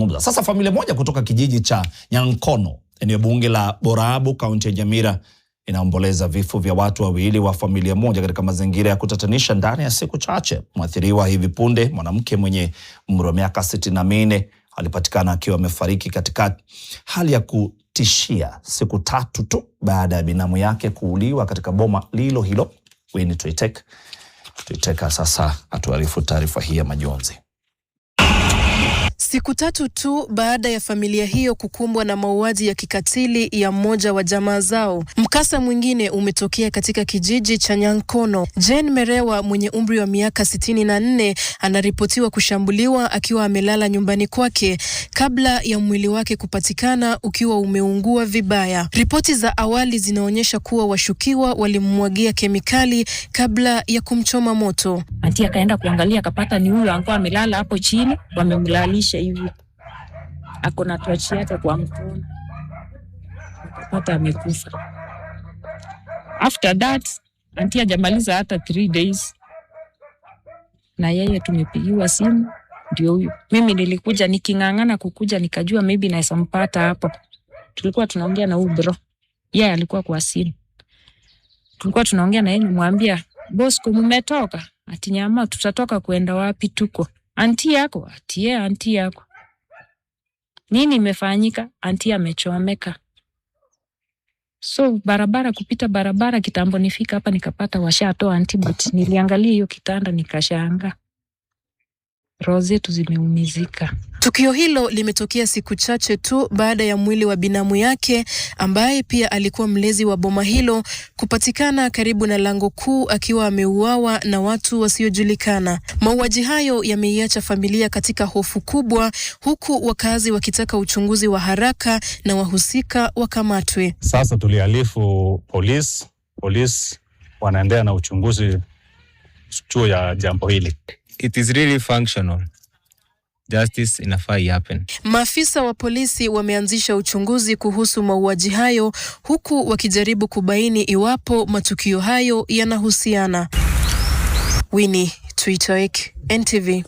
kuzungumza. Sasa familia moja kutoka kijiji cha Nyankono, eneo bunge la Borabu, kaunti ya Nyamira, inaomboleza vifo vya watu wawili wa familia moja katika mazingira ya kutatanisha ndani ya siku chache. Mwathiriwa hivi punde, mwanamke mwenye umri wa miaka 64, alipatikana akiwa amefariki katika hali ya kutishia siku 3 tu baada ya binamu yake kuuliwa katika boma lilo hilo. Winnie Tuiteka sasa atuarifu taarifa hii ya majonzi. Siku 3 tu baada ya familia hiyo kukumbwa na mauaji ya kikatili ya mmoja wa jamaa zao, mkasa mwingine umetokea katika kijiji cha Nyankono. Jane Merewa mwenye umri wa miaka 64 anaripotiwa kushambuliwa akiwa amelala nyumbani kwake kabla ya mwili wake kupatikana ukiwa umeungua vibaya. Ripoti za awali zinaonyesha kuwa washukiwa walimmwagia kemikali kabla ya kumchoma moto. Auntie akaenda kuangalia akapata ni huyo alikuwa amelala hapo chini, wamemlalisha hivi. Ako na tochi yake kwa mkono. Akapata amekufa. After that, auntie hajamaliza hata 3 days. Na yeye tumepigiwa simu ndio huyo. Mimi nilikuja nikingangana kukuja nikajua maybe naweza mpata hapo. Tulikuwa tunaongea na huyu bro. Yeye alikuwa kwa simu. Tulikuwa tunaongea na yeye nimwambia, "Bosco mmetoka?" Ati nyama tutatoka kwenda wapi tuko? Auntie yako? Ati yeye auntie yako. Nini imefanyika? Auntie amechomeka. So barabara kupita barabara kitambo nifika hapa nikapata washatoa auntie, but niliangalia hiyo kitanda nikashanga. Roho zetu zimeumizika. Tukio hilo limetokea siku chache tu baada ya mwili wa binamu yake ambaye pia alikuwa mlezi wa boma hilo kupatikana karibu na lango kuu akiwa ameuawa na watu wasiojulikana. Mauaji hayo yameiacha familia katika hofu kubwa, huku wakazi wakitaka uchunguzi wa haraka na wahusika wakamatwe. Sasa tuliarifu polisi wanaendelea na uchunguzi juu ya jambo hili. It is really functional. Justice inafaa happen. Maafisa wa polisi wameanzisha uchunguzi kuhusu mauaji hayo, huku wakijaribu kubaini iwapo matukio hayo yanahusiana. Winnie Tuiteka, NTV.